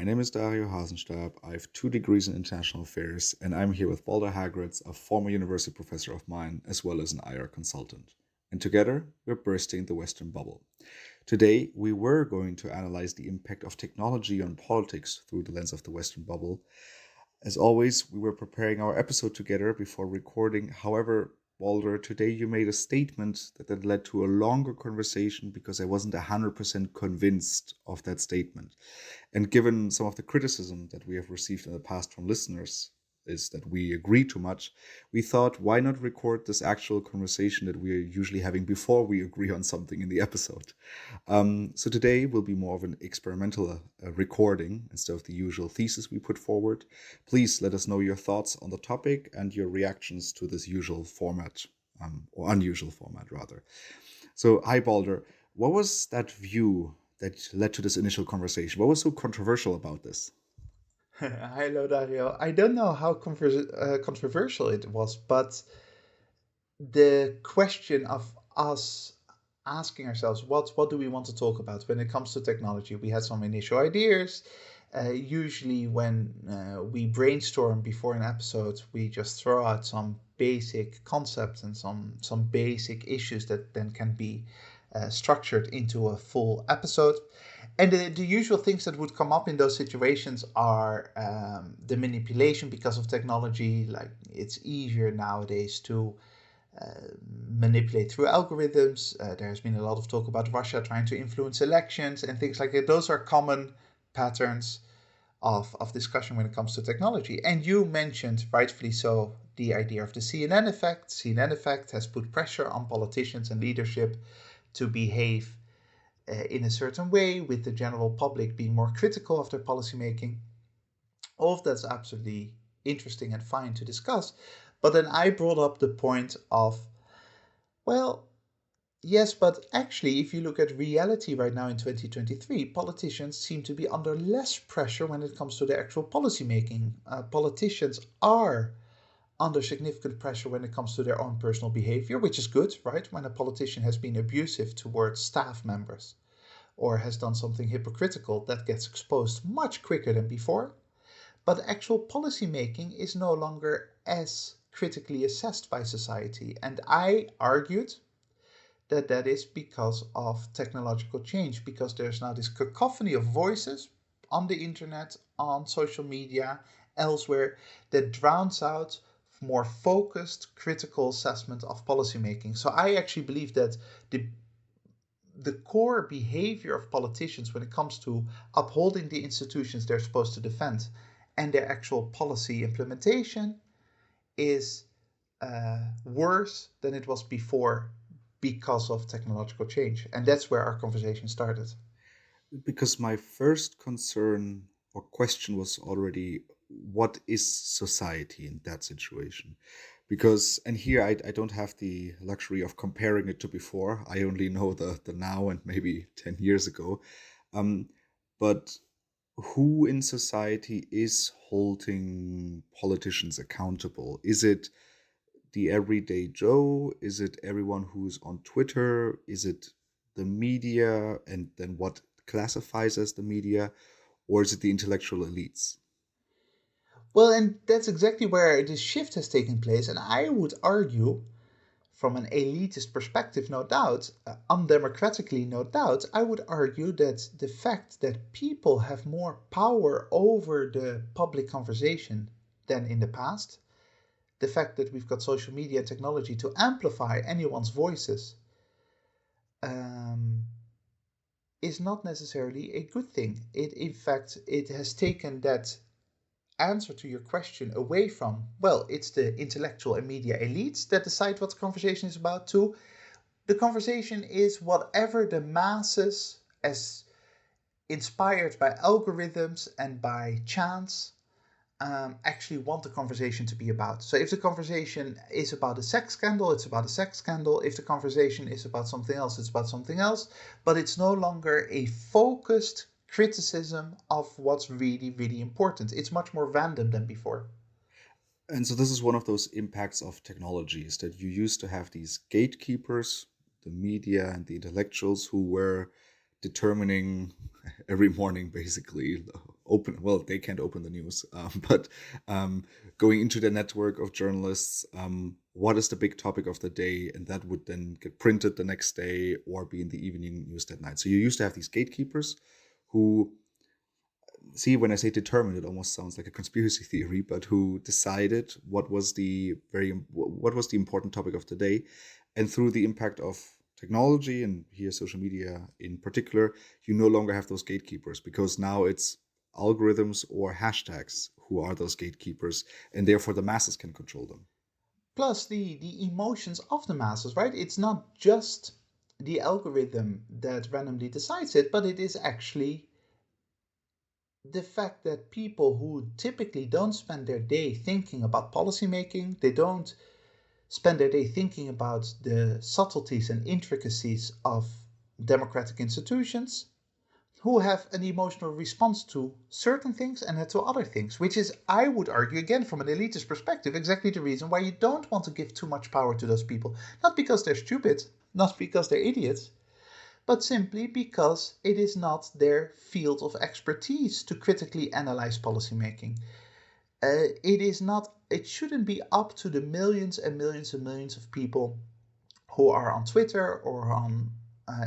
name is Dario Hasenstab. I have 2 degrees in international affairs, and I'm here with Balder Hagritz, a former university professor of mine, as well as an IR consultant. And together, we're bursting the Western bubble. Today, we were going to analyze the impact of technology on politics through the lens of the Western bubble. As always, we were preparing our episode together before recording. However, Balder, today you made a statement that led to a longer conversation because I wasn't 100% convinced of that statement. And given some of the criticism that we have received in the past from listeners, is that we agree too much, we thought, why not record this actual conversation that we're usually having before we agree on something in the episode? So today will be more of an experimental recording instead of the usual thesis we put forward. Please let us know your thoughts on the topic and your reactions to this usual format, or unusual format, rather. So, hi, Balder. What was that view that led to this initial conversation? What was so controversial about this? Hello, Dario. I don't know how controversial it was, but the question of us asking ourselves, what do we want to talk about when it comes to technology? We had some initial ideas. Usually, when we brainstorm before an episode, we just throw out some basic concepts and some basic issues that then can be structured into a full episode. And the usual things that would come up in those situations are the manipulation because of technology. Like it's easier nowadays to manipulate through algorithms. There has been a lot of talk about Russia trying to influence elections and things like that. Those are common patterns of discussion when it comes to technology. And you mentioned, rightfully so, the idea of the CNN effect. CNN effect has put pressure on politicians and leadership to behave in a certain way, with the general public being more critical of their policymaking. All of that's absolutely interesting and fine to discuss. But then I brought up the point of, well, yes, but actually, if you look at reality right now in 2023, politicians seem to be under less pressure when it comes to the actual policy making. Politicians are under significant pressure when it comes to their own personal behavior, which is good, right? When a politician has been abusive towards staff members or has done something hypocritical, that gets exposed much quicker than before. But actual policy making is no longer as critically assessed by society. And I argued that that is because of technological change, because there's now this cacophony of voices on the internet, on social media, elsewhere, that drowns out more focused critical assessment of policymaking. So I actually believe that the core behavior of politicians when it comes to upholding the institutions they're supposed to defend and their actual policy implementation is worse than it was before because of technological change. And that's where our conversation started. Because my first concern or question was already, what is society in that situation? Because, and here I don't have the luxury of comparing it to before. I only know the now and maybe 10 years ago. Um, but who in society is holding politicians accountable? Is it the everyday Joe? Is it everyone who's on Twitter? Is it the media and then what classifies as the media? Or is it the intellectual elites? Well, and that's exactly where this shift has taken place. And I would argue, from an elitist perspective, no doubt, undemocratically, no doubt, I would argue that the fact that people have more power over the public conversation than in the past, the fact that we've got social media and technology to amplify anyone's voices, um, is not necessarily a good thing. It, in fact, it has taken that answer to your question away from, well, it's the intellectual and media elites that decide what the conversation is about, to the conversation is whatever the masses, as inspired by algorithms and by chance, actually want the conversation to be about. So if the conversation is about a sex scandal, it's about a sex scandal. If the conversation is about something else, it's about something else. But it's no longer a focused criticism of what's really, really important. It's much more random than before. And so this is one of those impacts of technology, is that you used to have these gatekeepers, the media and the intellectuals who were determining every morning basically open, well, they can't open the news, but um, going into the network of journalists, what is the big topic of the day? And that would then get printed the next day or be in the evening news that night. So you used to have these gatekeepers who, see, when I say determined, it almost sounds like a conspiracy theory, but who decided what was the important topic of the day. And through the impact of technology, and here social media in particular, you no longer have those gatekeepers, because now it's algorithms or hashtags who are those gatekeepers, and therefore the masses can control them. Plus the emotions of the masses, right? It's not just the algorithm that randomly decides it, but it is actually the fact that people who typically don't spend their day thinking about policymaking, they don't spend their day thinking about the subtleties and intricacies of democratic institutions, who have an emotional response to certain things and to other things, which is, I would argue, again, from an elitist perspective, exactly the reason why you don't want to give too much power to those people. Not because they're stupid, not because they're idiots, but simply because it is not their field of expertise to critically analyze policymaking. It is not. It shouldn't be up to the millions and millions and millions of people who are on Twitter or on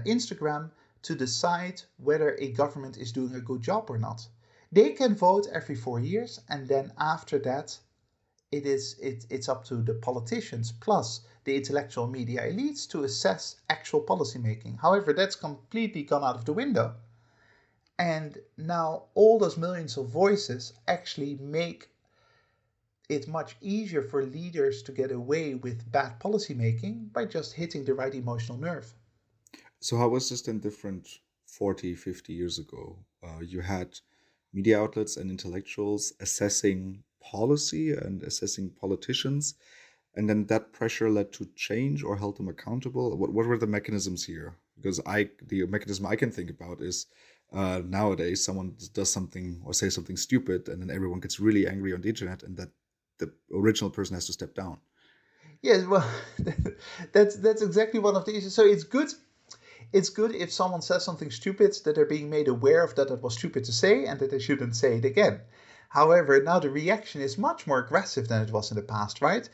Instagram to decide whether a government is doing a good job or not. They can vote every 4 years, and then after that, it's up to the politicians plus the intellectual media elites to assess actual policymaking. However, that's completely gone out of the window. And now all those millions of voices actually make it much easier for leaders to get away with bad policymaking by just hitting the right emotional nerve. So how was this then different 40, 50 years ago? You had media outlets and intellectuals assessing policy and assessing politicians, and then that pressure led to change or held them accountable. What were the mechanisms here? Because the mechanism I can think about is nowadays someone does something or says something stupid, and then everyone gets really angry on the internet, and that the original person has to step down. Yes, well, that's exactly one of the issues. So it's good if someone says something stupid that they're being made aware of that it was stupid to say and that they shouldn't say it again. However, now the reaction is much more aggressive than it was in the past, right?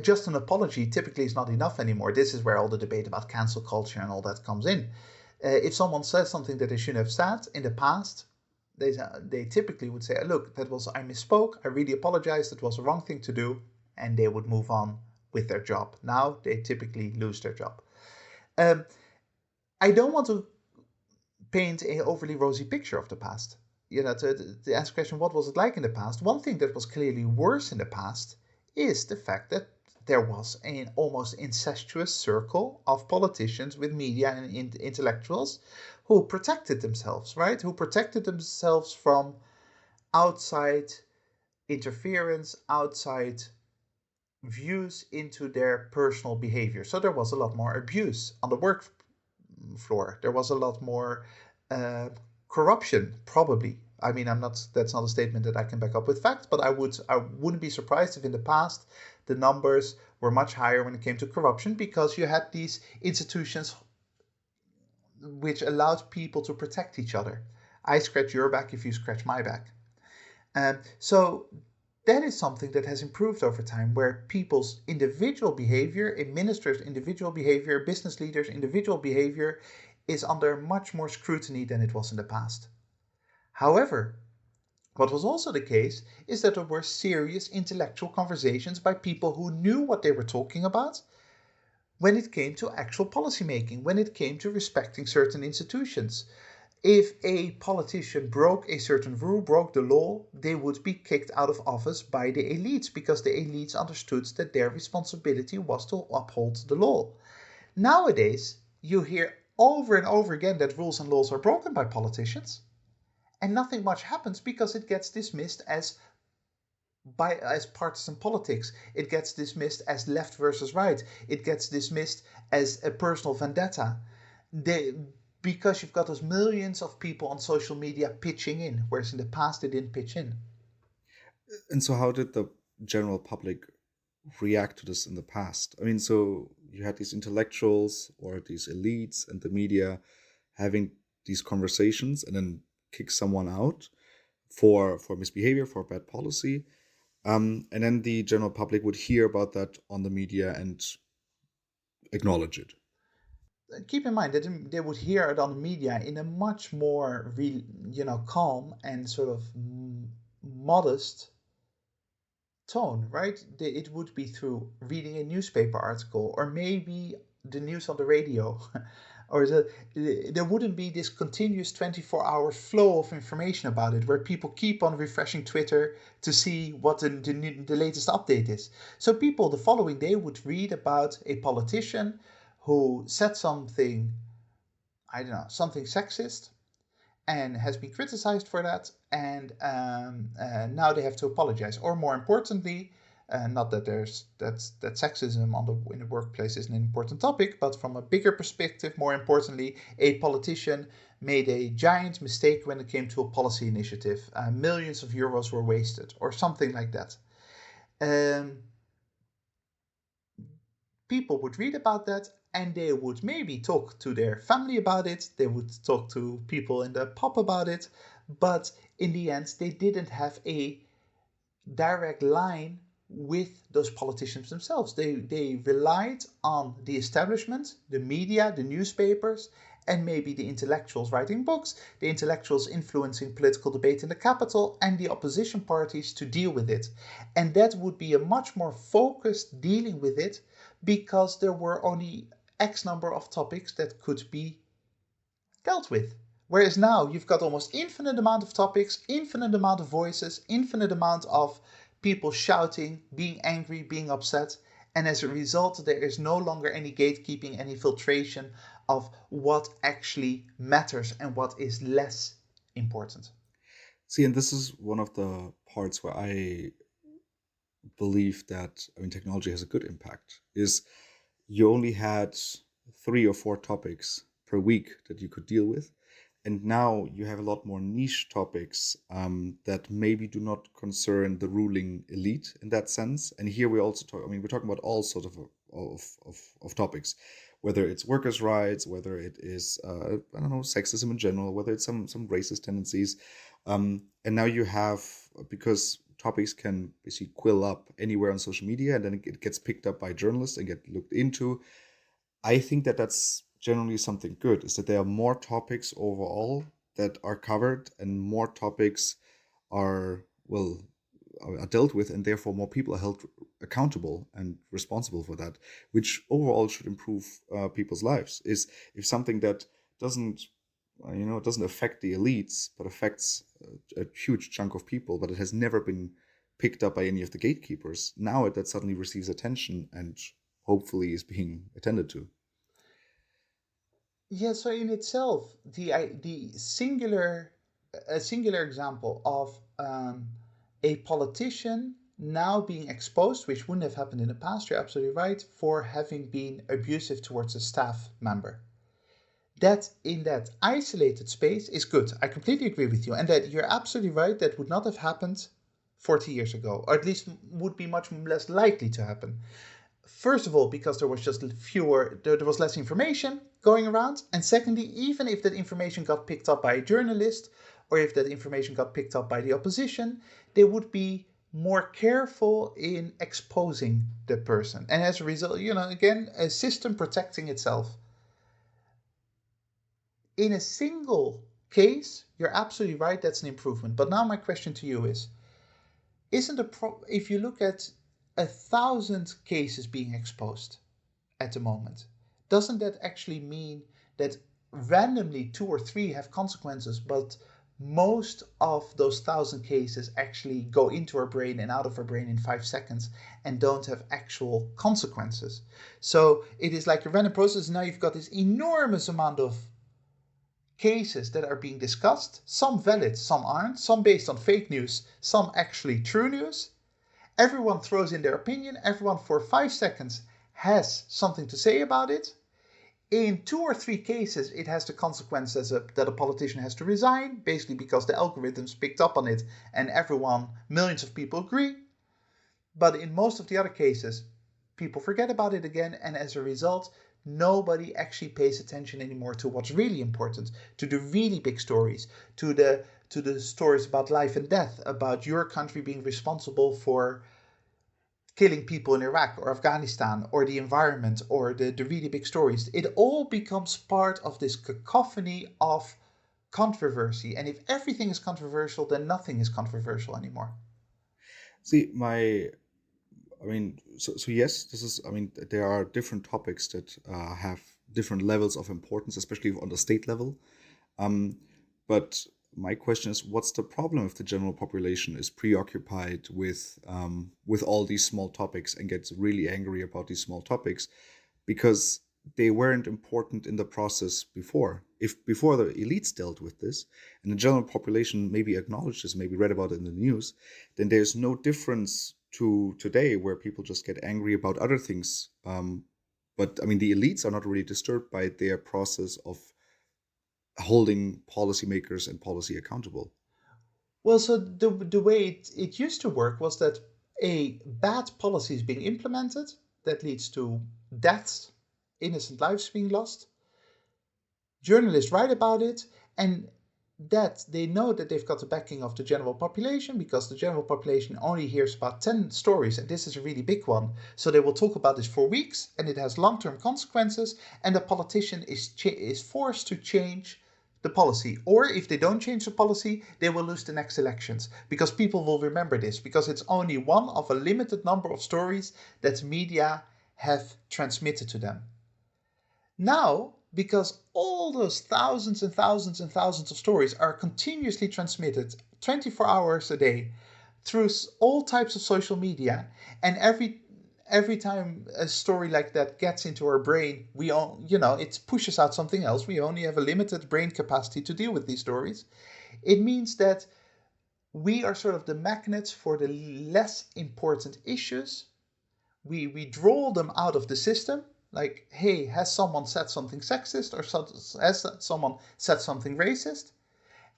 Just an apology typically is not enough anymore. This is where all the debate about cancel culture and all that comes in. If someone says something that they shouldn't have said in the past, they typically would say, "Look, I misspoke. I really apologize. That was the wrong thing to do," and they would move on with their job. Now they typically lose their job. Um, I don't want to paint a overly rosy picture of the past. To ask the question, what was it like in the past? One thing that was clearly worse in the past is the fact that there was an almost incestuous circle of politicians with media and intellectuals who protected themselves, right? Who protected themselves from outside interference, outside views into their personal behavior. So there was a lot more abuse on the work floor. There was a lot more uh, corruption, probably. I mean, I'm not. That's not a statement that I can back up with facts, but I wouldn't be surprised if in the past the numbers were much higher when it came to corruption because you had these institutions which allowed people to protect each other. I scratch your back if you scratch my back. So that is something that has improved over time, where people's individual behavior, administrators' individual behavior, business leaders' individual behavior is under much more scrutiny than it was in the past. However, what was also the case is that there were serious intellectual conversations by people who knew what they were talking about when it came to actual policymaking, when it came to respecting certain institutions. If a politician broke a certain rule, broke the law, they would be kicked out of office by the elites because the elites understood that their responsibility was to uphold the law. Nowadays, you hear over and over again that rules and laws are broken by politicians, and nothing much happens because it gets dismissed as partisan politics. It gets dismissed as left versus right. It gets dismissed as a personal vendetta. They, because you've got those millions of people on social media pitching in, whereas in the past they didn't pitch in. And so, how did the general public react to this in the past? I mean, so you had these intellectuals or these elites and the media having these conversations, and then kick someone out for misbehavior, for bad policy. And then the general public would hear about that on the media and acknowledge it. Keep in mind that they would hear it on the media in a much more, calm and sort of modest tone, right? It would be through reading a newspaper article or maybe the news on the radio. Or there wouldn't be this continuous 24-hour flow of information about it where people keep on refreshing Twitter to see what the latest update is. So people the following day would read about a politician who said something, I don't know, something sexist, and has been criticized for that, and now they have to apologize. Or more importantly, not that that sexism in the workplace is an important topic, but from a bigger perspective, more importantly, a politician made a giant mistake when it came to a policy initiative. Millions of euros were wasted, or something like that. People would read about that, and they would maybe talk to their family about it. They would talk to people in the pub about it, but in the end, they didn't have a direct line with those politicians themselves. They relied on the establishment, the media, the newspapers, and maybe the intellectuals writing books, the intellectuals influencing political debate in the capital, and the opposition parties to deal with it. And that would be a much more focused dealing with it, because there were only X number of topics that could be dealt with. Whereas now you've got almost infinite amount of topics, infinite amount of voices, infinite amount of people shouting, being angry, being upset. And as a result, there is no longer any gatekeeping, any filtration of what actually matters and what is less important. See, and this is one of the parts where I believe that, I mean, technology has a good impact, is you only had 3 or 4 topics per week that you could deal with. And now you have a lot more niche topics that maybe do not concern the ruling elite in that sense. And here we also talk, I mean, we're talking about all sorts of topics, whether it's workers' rights, whether it is, I don't know, sexism in general, whether it's some racist tendencies. And now you have, because topics can basically quill up anywhere on social media and then it gets picked up by journalists and get looked into. I think that that's generally something good, is that there are more topics overall that are covered and more topics are, well, are dealt with, and therefore more people are held accountable and responsible for that, which overall should improve people's lives. Is if something that doesn't it doesn't affect the elites but affects a huge chunk of people, but it has never been picked up by any of the gatekeepers, now that suddenly receives attention and hopefully is being attended to. Yeah, so in itself, the singular example of a politician now being exposed, which wouldn't have happened in the past, you're absolutely right, for having been abusive towards a staff member. That in that isolated space is good. I completely agree with you. And that you're absolutely right, that would not have happened 40 years ago, or at least would be much less likely to happen. First of all, because there was just there was less information going around. And secondly, even if that information got picked up by a journalist, or if that information got picked up by the opposition, they would be more careful in exposing the person. And as a result, again, a system protecting itself. In a single case, you're absolutely right, that's an improvement. But now my question to you is, if you look at 1,000 cases being exposed at the moment, doesn't that actually mean that randomly 2 or 3 have consequences, but most of those 1,000 cases actually go into our brain and out of our brain in 5 seconds and don't have actual consequences? So it is like a random process. Now you've got this enormous amount of cases that are being discussed, some valid, some aren't, some based on fake news, some actually true news. Everyone throws in their opinion, everyone for 5 seconds has something to say about it. In 2 or 3 cases, it has the consequence that a politician has to resign, basically because the algorithms picked up on it and millions of people agree. But in most of the other cases, people forget about it again, and as a result, nobody actually pays attention anymore to what's really important, to the really big stories, to the stories about life and death, about your country being responsible for killing people in Iraq or Afghanistan or the environment or the really big stories. It all becomes part of this cacophony of controversy. And if everything is controversial, then nothing is controversial anymore. See, so yes, this is, there are different topics that have different levels of importance, especially on the state level. Um, but my question is, what's the problem if the general population is preoccupied with all these small topics and gets really angry about these small topics because they weren't important in the process before? If before the elites dealt with this and the general population maybe acknowledged this, maybe read about it in the news, then there's no difference to today where people just get angry about other things. But I mean, the elites are not really disturbed by their process of holding policymakers and policy accountable. Well, so the way it used to work was that a bad policy is being implemented that leads to deaths, innocent lives being lost. Journalists write about it, and that they know that they've got the backing of the general population because the general population only hears about 10 stories, and this is a really big one. So they will talk about this for weeks, and it has long-term consequences, and the politician is forced to change the policy. Or if they don't change the policy, they will lose the next elections because people will remember this because it's only one of a limited number of stories that media have transmitted to them. Now, because all those thousands and thousands and thousands of stories are continuously transmitted 24 hours a day through all types of social media, and every time a story like that gets into our brain, we all, it pushes out something else. We only have a limited brain capacity to deal with these stories. It means that we are sort of the magnets for the less important issues. We draw them out of the system. Like, hey, has someone said something sexist or has someone said something racist?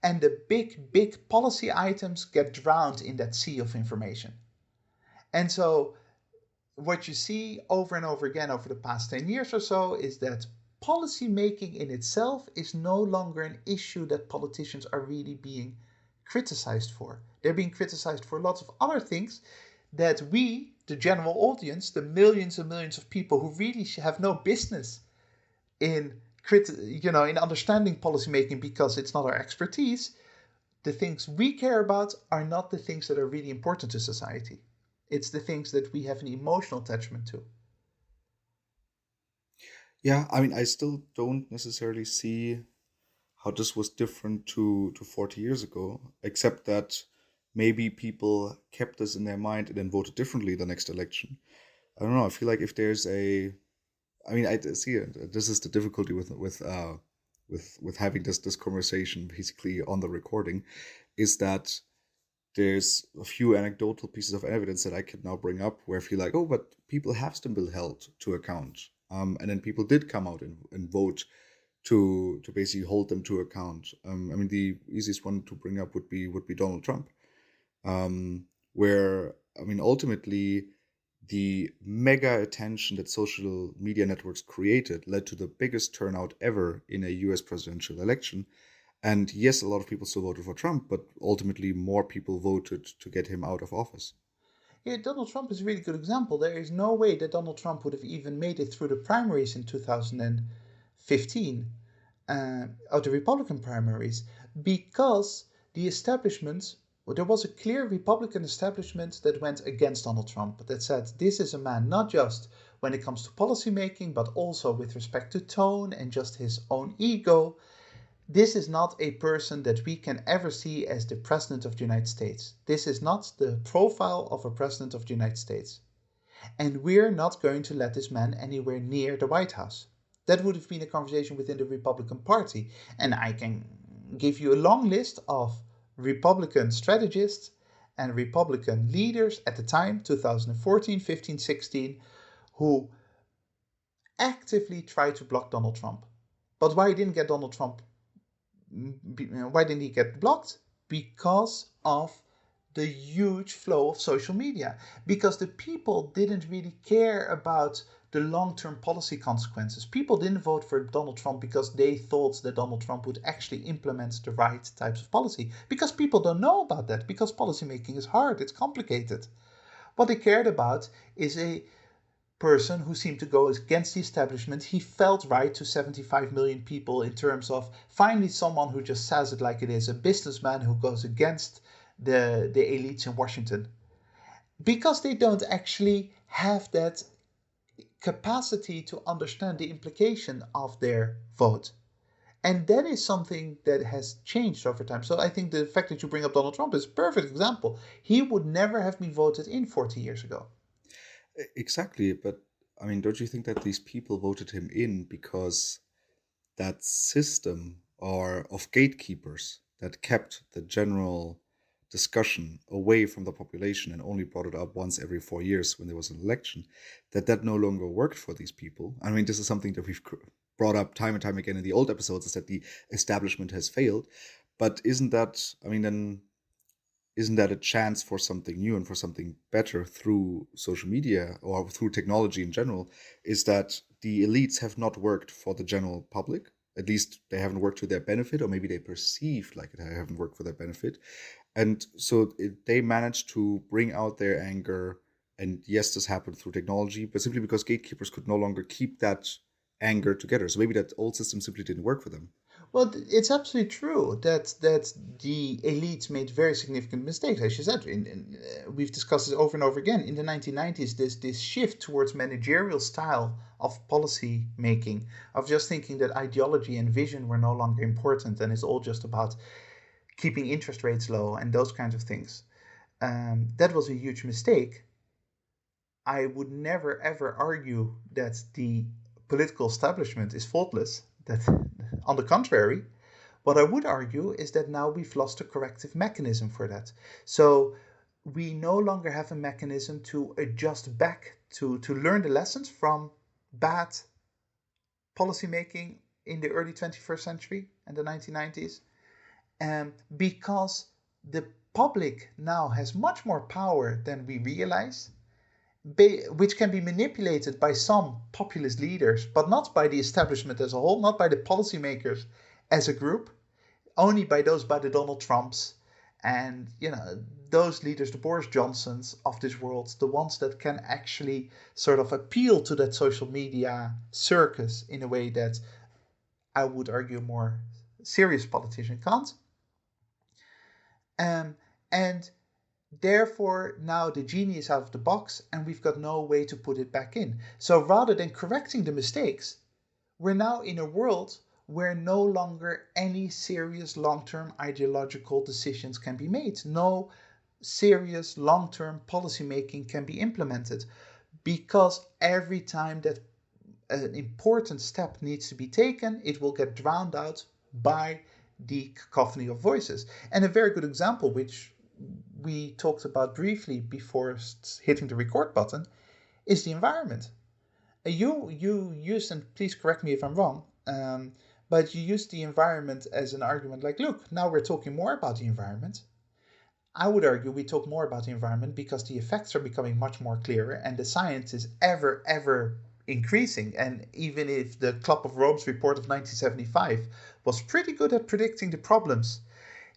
And the big policy items get drowned in that sea of information. And so what you see over and over again over the past 10 years or so is that policy making in itself is no longer an issue that politicians are really being criticized for. They're being criticized for lots of other things that we, the general audience, the millions and millions of people who really have no business in in understanding policymaking because it's not our expertise, the things we care about are not the things that are really important to society. It's the things that we have an emotional attachment to. Yeah, I still don't necessarily see how this was different to 40 years ago, except that maybe people kept this in their mind and then voted differently the next election. I don't know. I feel like if there's a, I see it. This is the difficulty with having this conversation basically on the recording, is that there's a few anecdotal pieces of evidence that I could now bring up where I feel like, oh, but people have still been held to account. And then people did come out and vote to basically hold them to account. The easiest one to bring up would be Donald Trump, where ultimately the mega attention that social media networks created led to the biggest turnout ever in a U.S. presidential election. And yes, a lot of people still voted for Trump, but ultimately more people voted to get him out of office. Yeah, Donald Trump is a really good example. There is no way that Donald Trump would have even made it through the primaries in 2015, of the Republican primaries, because the establishment, well, there was a clear Republican establishment that went against Donald Trump, that said this is a man not just when it comes to policy making, but also with respect to tone and just his own ego. This is not a person that we can ever see as the President of the United States. This is not the profile of a President of the United States. And we're not going to let this man anywhere near the White House. That would have been a conversation within the Republican Party. And I can give you a long list of Republican strategists and Republican leaders at the time, 2014, 15, 16, who actively tried to block Donald Trump. But why didn't get Donald Trump? Why didn't he get blocked? Because of the huge flow of social media. Because the people didn't really care about the long-term policy consequences. People didn't vote for Donald Trump because they thought that Donald Trump would actually implement the right types of policy, because people don't know about that, because policymaking is hard, it's complicated. What they cared about is a person who seemed to go against the establishment. He felt right to 75 million people in terms of finally someone who just says it like it is, a businessman who goes against the elites in Washington, because they don't actually have that capacity to understand the implication of their vote. And that is something that has changed over time. So I think the fact that you bring up Donald Trump is a perfect example. He would never have been voted in 40 years ago. Exactly, but I mean, don't you think that these people voted him in because that system or of gatekeepers that kept the general discussion away from the population and only brought it up once every 4 years when there was an election, that no longer worked for these people? I mean, this is something that we've brought up time and time again in the old episodes, is that the establishment has failed. But isn't that, I mean, then isn't that a chance for something new and for something better through social media or through technology in general? Is that the elites have not worked for the general public? At least they haven't worked to their benefit, or maybe they perceived like it haven't worked for their benefit. And so they managed to bring out their anger. And yes, this happened through technology, but simply because gatekeepers could no longer keep that anger together. So maybe that old system simply didn't work for them. Well, it's absolutely true that the elites made very significant mistakes, as you said. We've discussed this over and over again. In the 1990s, this shift towards managerial style of policy making, of just thinking that ideology and vision were no longer important and it's all just about keeping interest rates low and those kinds of things. That was a huge mistake. I would never ever argue that the political establishment is faultless. That, on the contrary, what I would argue is that now we've lost a corrective mechanism for that. So we no longer have a mechanism to adjust back to learn the lessons from bad policymaking in the early 21st century and the 1990s, because the public now has much more power than we realize, which can be manipulated by some populist leaders, but not by the establishment as a whole, not by the policymakers as a group, only by the Donald Trumps and those leaders, the Boris Johnsons of this world, the ones that can actually sort of appeal to that social media circus in a way that I would argue a more serious politician can't. And therefore, now the genie is out of the box and we've got no way to put it back in. So rather than correcting the mistakes, we're now in a world where no longer any serious long-term ideological decisions can be made. No serious long-term policy making can be implemented, because every time that an important step needs to be taken, it will get drowned out by the cacophony of voices. And a very good example, which we talked about briefly before hitting the record button, is the environment. You used, and please correct me if I'm wrong, but you used the environment as an argument like, look, now we're talking more about the environment. I would argue we talk more about the environment because the effects are becoming much more clearer and the science is ever increasing. And even if the Club of Rome's report of 1975 was pretty good at predicting the problems,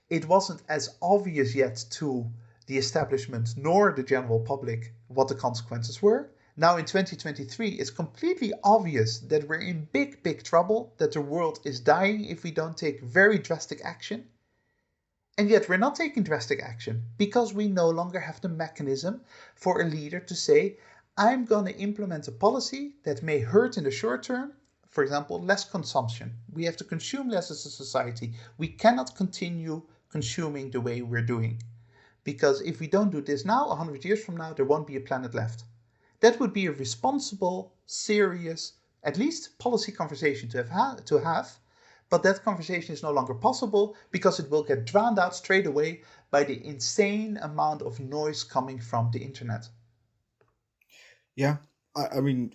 it wasn't as obvious yet to the establishment nor the general public what the consequences were. Now in 2023, it's completely obvious that we're in big trouble, that the world is dying if we don't take very drastic action. And yet we're not taking drastic action because we no longer have the mechanism for a leader to say, I'm going to implement a policy that may hurt in the short term. For example, less consumption. We have to consume less as a society. We cannot continue consuming the way we're doing. Because if we don't do this now, 100 years from now, there won't be a planet left. That would be a responsible, serious, at least policy conversation to have. But that conversation is no longer possible because it will get drowned out straight away by the insane amount of noise coming from the internet. Yeah, I mean,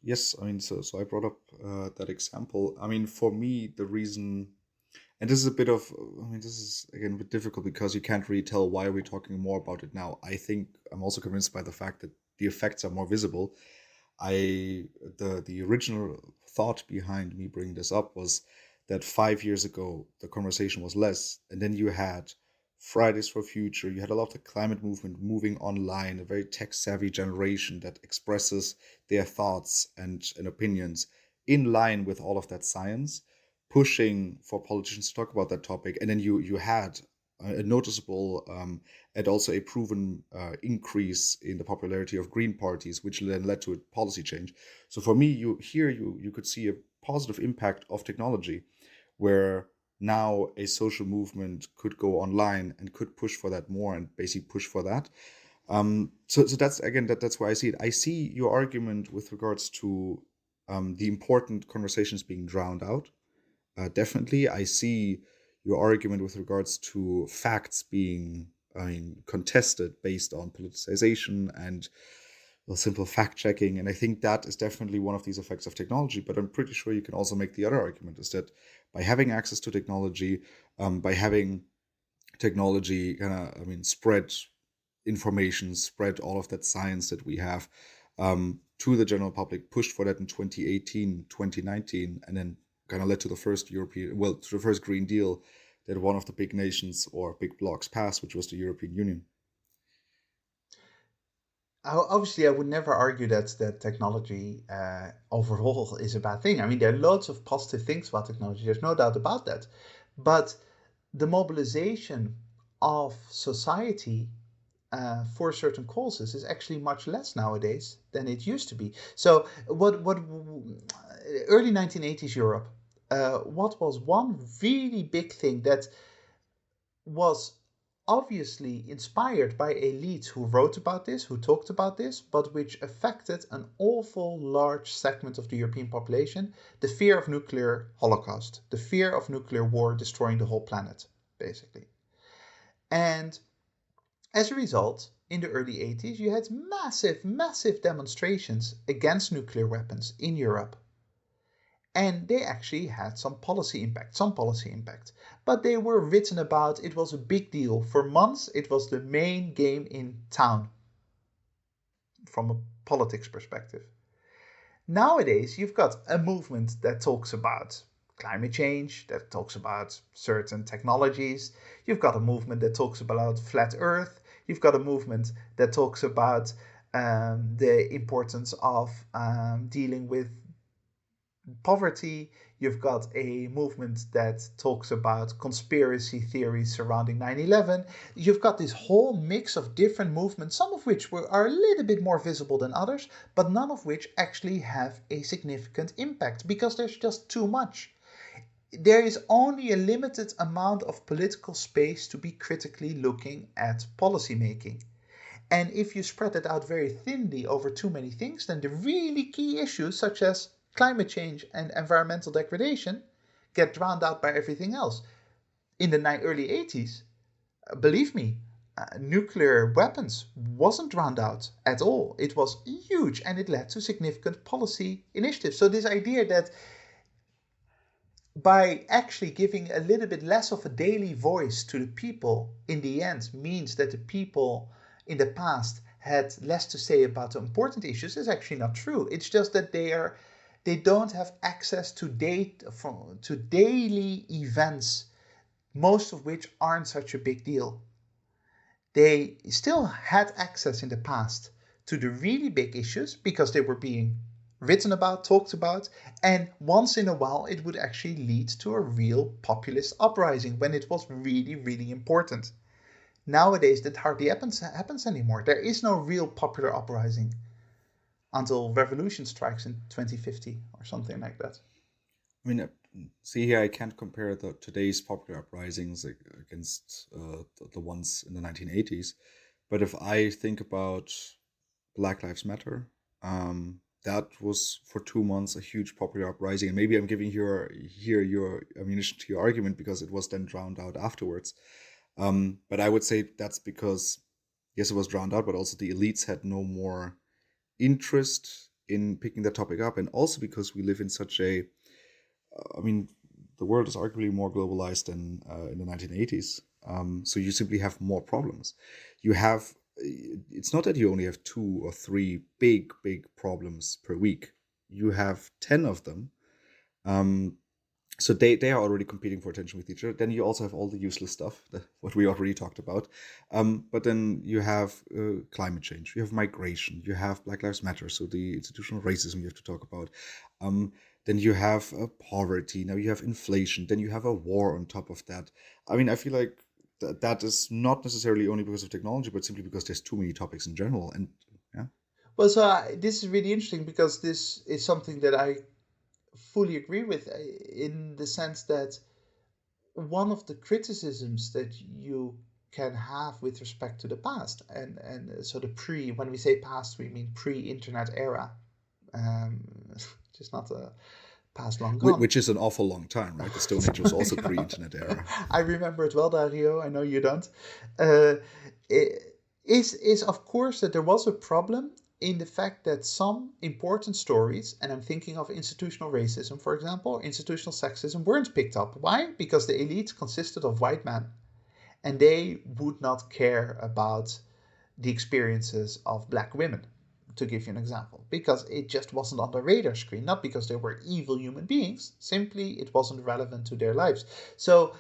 yes, I mean, so I brought up that example. I mean, for me, the reason, and this is a bit of, I mean, this is again a bit difficult because you can't really tell why we're talking more about it now. I think I'm also convinced by the fact that the effects are more visible. I the original thought behind me bringing this up was that 5 years ago the conversation was less, and then you had Fridays for Future, you had a lot of the climate movement moving online, a very tech savvy generation that expresses their thoughts and opinions in line with all of that science, pushing for politicians to talk about that topic, and then you had a noticeable and also a proven increase in the popularity of green parties, which then led to a policy change. So for me, you could see a positive impact of technology, where now a social movement could go online and could push for that more and basically push for that. So that's again that's why I see it. I see your argument with regards to the important conversations being drowned out. Definitely, I see your argument with regards to facts being, I mean, contested based on politicization and, well, simple fact checking. And I think that is definitely one of these effects of technology. But I'm pretty sure you can also make the other argument, is that by having access to technology, by having technology kind of, I mean, spread information, spread all of that science that we have to the general public, pushed for that in 2018, 2019, and then kind of led to the first to the first Green Deal that one of the big nations or big blocs passed, which was the European Union. Obviously, I would never argue that technology overall is a bad thing. I mean, there are loads of positive things about technology. There's no doubt about that. But the mobilization of society for certain causes is actually much less nowadays than it used to be. So, what early 1980s Europe? What was one really big thing that was obviously inspired by elites who wrote about this, who talked about this, but which affected an awful large segment of the European population? The fear of nuclear holocaust, the fear of nuclear war destroying the whole planet, basically. And as a result, in the early 80s, you had massive, massive demonstrations against nuclear weapons in Europe. And they actually had some policy impact. But they were written about, it was a big deal. For months, it was the main game in town from a politics perspective. Nowadays, you've got a movement that talks about climate change, that talks about certain technologies. You've got a movement that talks about flat Earth. You've got a movement that talks about the importance of dealing with poverty. You've got a movement that talks about conspiracy theories surrounding 9/11. You've got this whole mix of different movements, some of which are a little bit more visible than others, but none of which actually have a significant impact because there's just too much. There is only a limited amount of political space to be critically looking at policy making. And if you spread it out very thinly over too many things, then the really key issues, such as climate change and environmental degradation, get drowned out by everything else. In the early 80s, believe me, nuclear weapons wasn't drowned out at all. It was huge and it led to significant policy initiatives. So this idea that by actually giving a little bit less of a daily voice to the people in the end means that the people in the past had less to say about the important issues is actually not true. It's just that they don't have access to daily events, most of which aren't such a big deal. They still had access in the past to the really big issues because they were being written about, talked about, and once in a while it would actually lead to a real populist uprising when it was really, really important. Nowadays, that hardly happens anymore. There is no real popular uprising until revolution strikes in 2050 or something like that. I mean, see here, I can't compare today's popular uprisings against the ones in the 1980s. But if I think about Black Lives Matter, that was for 2 months a huge popular uprising. And maybe I'm giving your ammunition to your argument because it was then drowned out afterwards. But I would say that's because, yes, it was drowned out, but also the elites had no more interest in picking that topic up. And also because we live in such I mean, the world is arguably more globalized than in the 1980s. So you simply have more problems. You have it's not that you only have 2 or 3 big problems per week. You have 10 of them. Um, so they are already competing for attention with each other. Then you also have all the useless stuff, what we already talked about. But then you have climate change, you have migration, you have Black Lives Matter, so the institutional racism you have to talk about. Then you have poverty. Now you have inflation. Then you have a war on top of that. I mean, I feel like that is not necessarily only because of technology, but simply because there's too many topics in general. And yeah. Well, so this is really interesting because this is something that I fully agree with in the sense that one of the criticisms that you can have with respect to the past and so the pre when we say past we mean pre-internet era, um, just not a past long gone. Which is an awful long time, right? The Stone Age was also Yeah. pre-internet era. I remember it well, Dario. I know you don't. Uh, is of course that there was a problem in the fact that some important stories, and I'm thinking of institutional racism, for example, institutional sexism, weren't picked up. Why? Because the elite consisted of white men, and they would not care about the experiences of black women, to give you an example, because it just wasn't on the radar screen, not because they were evil human beings, simply it wasn't relevant to their lives. So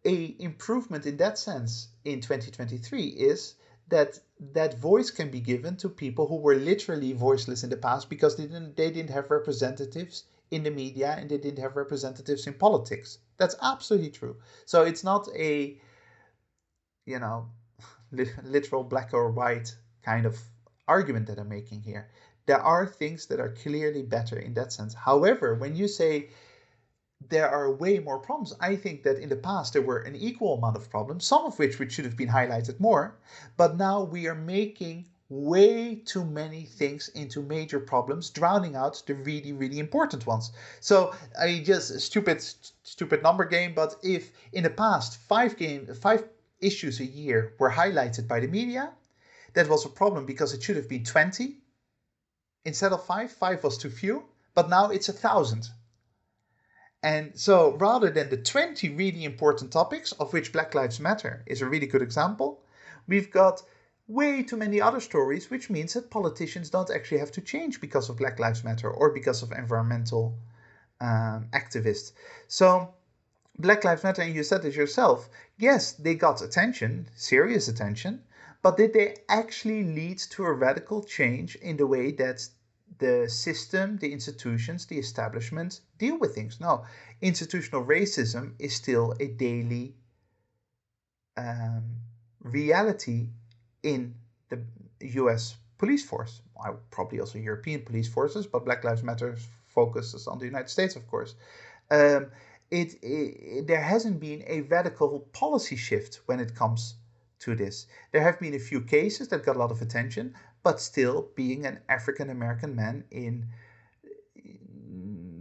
a improvement in that sense in 2023 is that that voice can be given to people who were literally voiceless in the past because they didn't have representatives in the media and they didn't have representatives in politics. That's absolutely true. So it's not a, you know, literal black or white kind of argument that I'm making here. There are things that are clearly better in that sense. However, when you say there are way more problems, I think that in the past there were an equal amount of problems, some of which should have been highlighted more, but now we are making way too many things into major problems, drowning out the really, really important ones. So I just stupid number game, but if in the past five issues a year were highlighted by the media, that was a problem because it should have been 20 instead of 5. 5 was too few, but now it's 1,000. And so rather than the 20 really important topics, of which Black Lives Matter is a really good example, we've got way too many other stories, which means that politicians don't actually have to change because of Black Lives Matter or because of environmental activists. So Black Lives Matter, and you said it yourself, yes, they got attention, serious attention, but did they actually lead to a radical change in the way that the system, the institutions, the establishment deal with things? No, institutional racism is still a daily reality in the US police force. Probably also European police forces, but Black Lives Matter focuses on the United States, of course. There hasn't been a radical policy shift when it comes to this. There have been a few cases that got a lot of attention, but still, being an African American man in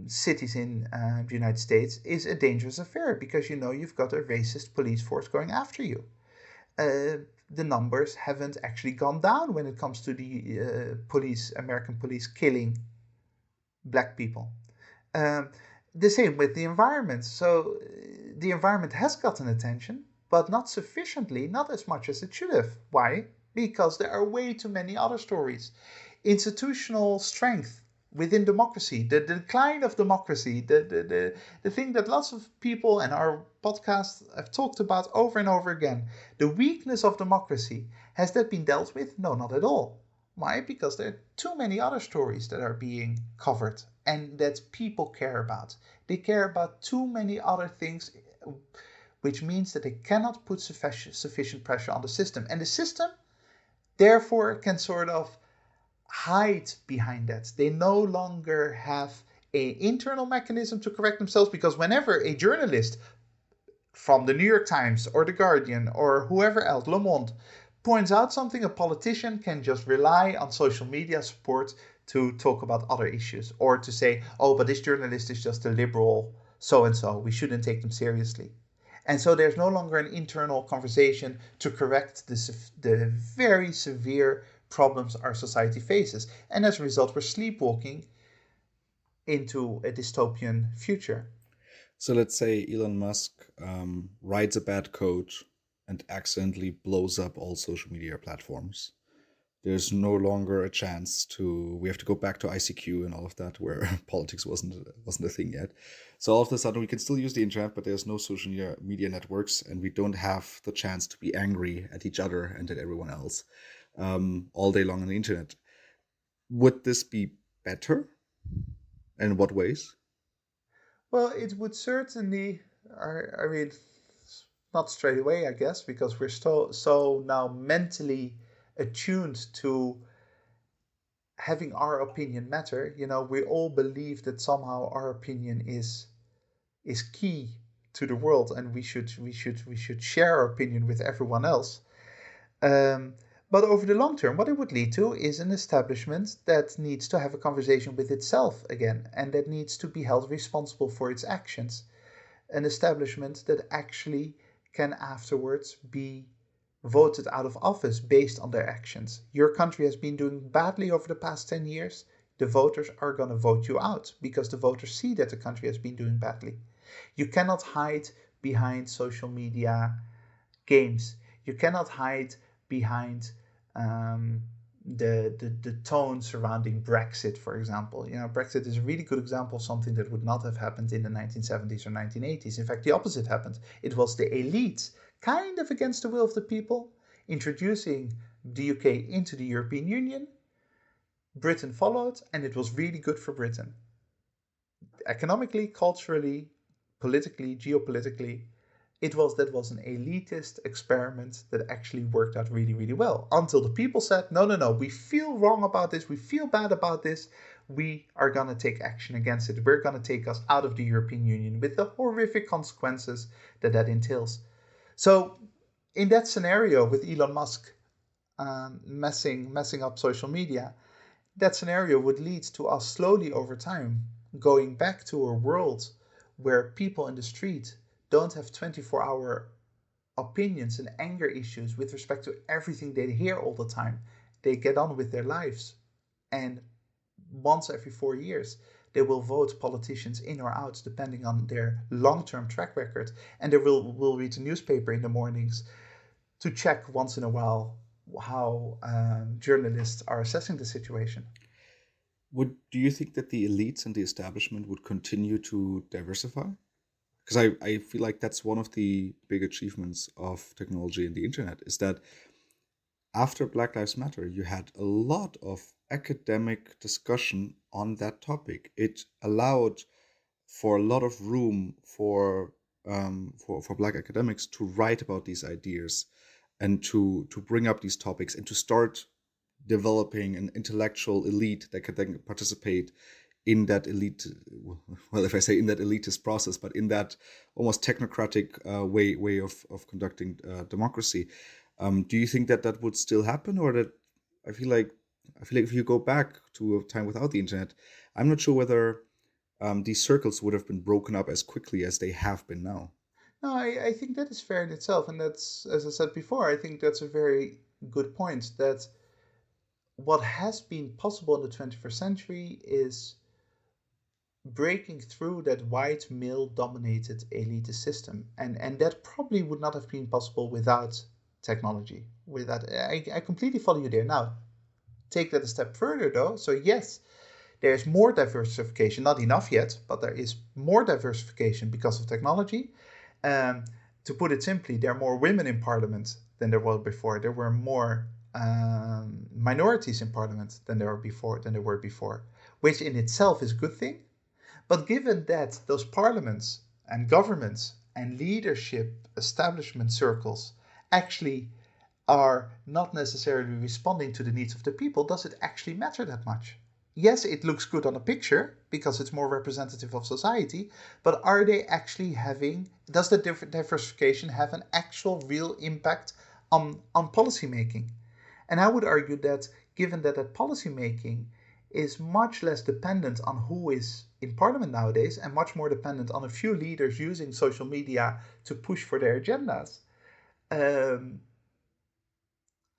cities in the United States is a dangerous affair because you've got a racist police force going after you. The numbers haven't actually gone down when it comes to the American police killing black people. The same with the environment. So the environment has gotten attention, but not sufficiently, not as much as it should have. Why? Because there are way too many other stories. Institutional strength within democracy, the decline of democracy, the thing that lots of people and our podcast have talked about over and over again, the weakness of democracy. Has that been dealt with? No, not at all. Why? Because there are too many other stories that are being covered and that people care about. They care about too many other things, which means that they cannot put sufficient pressure on the system. And the system, therefore, can sort of hide behind that. They no longer have an internal mechanism to correct themselves, because whenever a journalist from the New York Times or the Guardian or whoever else, Le Monde, points out something, a politician can just rely on social media support to talk about other issues, or to say, oh, but this journalist is just a liberal so-and-so, we shouldn't take them seriously. And so there's no longer an internal conversation to correct the very severe problems our society faces. And as a result, we're sleepwalking into a dystopian future. So let's say Elon Musk writes a bad code and accidentally blows up all social media platforms. There's no longer a chance to. We have to go back to ICQ and all of that, where politics wasn't a thing yet. So all of a sudden, we can still use the internet, but there's no social media networks, and we don't have the chance to be angry at each other and at everyone else all day long on the internet. Would this be better? And in what ways? Well, it would certainly, I mean, not straight away, I guess, because we're so now mentally attuned to having our opinion matter. We all believe that somehow our opinion is key to the world, and we should share our opinion with everyone else. Um, but over the long term, what it would lead to is an establishment that needs to have a conversation with itself again, and that needs to be held responsible for its actions. An establishment that actually can afterwards be voted out of office based on their actions. Your country has been doing badly over the past 10 years. The voters are going to vote you out because the voters see that the country has been doing badly. You cannot hide behind social media games. You cannot hide behind um, the tone surrounding Brexit, for example. Brexit is a really good example of something that would not have happened in the 1970s or 1980s. In fact, the opposite happened. It was the elite, kind of against the will of the people, introducing the UK into the European Union. Britain followed, and it was really good for Britain. Economically, culturally, politically, geopolitically, that was an elitist experiment that actually worked out really, really well. Until the people said, no, no, no, we feel wrong about this, we feel bad about this, we are going to take action against it. We're going to take us out of the European Union with the horrific consequences that entails. So in that scenario with Elon Musk messing up social media, that scenario would lead to us slowly over time going back to a world where people in the street don't have 24-hour opinions and anger issues with respect to everything they hear all the time. They get on with their lives. And once every 4 years, they will vote politicians in or out depending on their long-term track record. And they will read the newspaper in the mornings to check once in a while how journalists are assessing the situation. Do you think that the elites and the establishment would continue to diversify? Because I feel like that's one of the big achievements of technology and the internet is that after Black Lives Matter, you had a lot of academic discussion on that topic. It allowed for a lot of room for Black academics to write about these ideas and to bring up these topics and to start developing an intellectual elite that could then participate in that elite, well, if I say in that elitist process, but in that almost technocratic way of conducting democracy. Do you think that that would still happen, or that I feel like if you go back to a time without the internet, I'm not sure whether these circles would have been broken up as quickly as they have been now. No, I think that is fair in itself. And that's, as I said before, I think that's a very good point. That what has been possible in the 21st century is breaking through that white male dominated elitist system. And that probably would not have been possible without technology. I completely follow you there. Now, take that a step further though. So, yes, there's more diversification, not enough yet, but there is more diversification because of technology. Um, to put it simply, there are more women in parliament than there were before. There were more minorities in parliament than there were before, which in itself is a good thing. But given that those parliaments and governments and leadership establishment circles actually are not necessarily responding to the needs of the people, does it actually matter that much? Yes, it looks good on a picture because it's more representative of society, but are they actually does the diversification have an actual real impact on policy making? And I would argue that given that policy making is much less dependent on who is in parliament nowadays and much more dependent on a few leaders using social media to push for their agendas, um,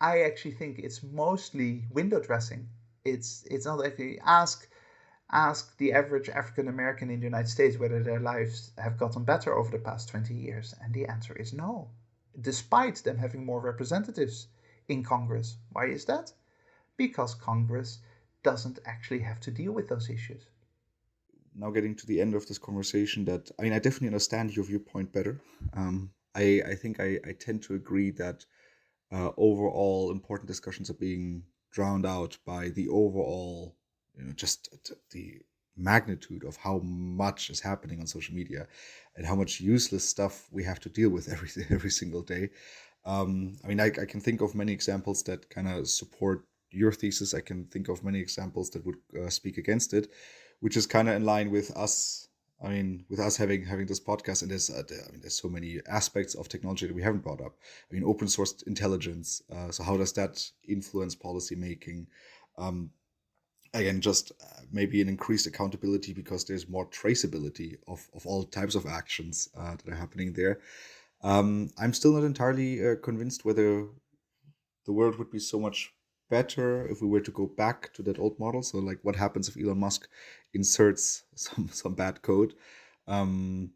I actually think it's mostly window dressing. It's not actually ask the average African American in the United States whether their lives have gotten better over the past 20 years, and the answer is no, despite them having more representatives in Congress. Why is that? because Congress doesn't actually have to deal with those issues. Now getting to the end of this conversation, that I mean, I definitely understand your viewpoint better. I think I tend to agree that overall important discussions are being drowned out by the overall, just the magnitude of how much is happening on social media and how much useless stuff we have to deal with every single day. I mean, I can think of many examples that kind of support your thesis. I can think of many examples that would speak against it, which is kind of in line with us. I mean, with us having this podcast, and there's so many aspects of technology that we haven't brought up. I mean, open source intelligence. So how does that influence policy making? Um, Again, just maybe an increased accountability because there's more traceability of all types of actions that are happening there. I'm still not entirely convinced whether the world would be so much better if we were to go back to that old model. So, like, what happens if Elon Musk inserts some bad code? Um,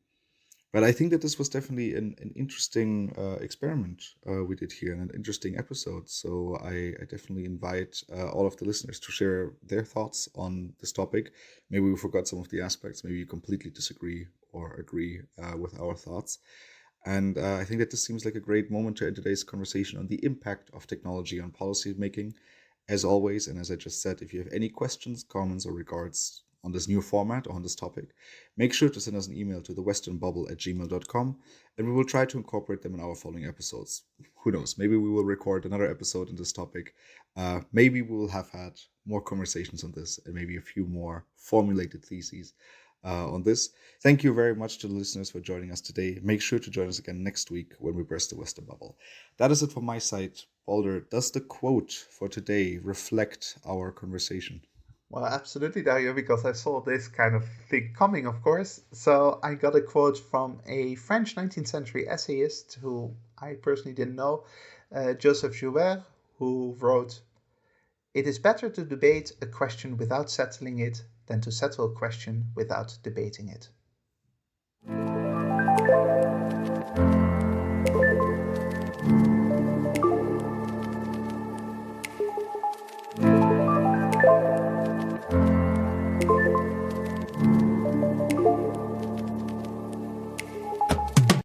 but I think that this was definitely an interesting experiment we did here, and an interesting episode. So I definitely invite all of the listeners to share their thoughts on this topic. Maybe we forgot some of the aspects. Maybe you completely disagree or agree with our thoughts. And I think that this seems like a great moment to end today's conversation on the impact of technology on policy making. As always, and as I just said, if you have any questions, comments, or regards on this new format or on this topic, make sure to send us an email to thewesternbubble@gmail.com, and we will try to incorporate them in our following episodes. Who knows? Maybe we will record another episode on this topic. Maybe we will have had more conversations on this, and maybe a few more formulated theses on this. Thank you very much to the listeners for joining us today. Make sure to join us again next week when we burst the Western bubble. That is it from my side. Balder, does the quote for today reflect our conversation? Well, absolutely, Dario, because I saw this kind of thing coming, of course. So I got a quote from a French 19th century essayist who I personally didn't know, Joseph Joubert, who wrote, "It is better to debate a question without settling it than to settle a question without debating it."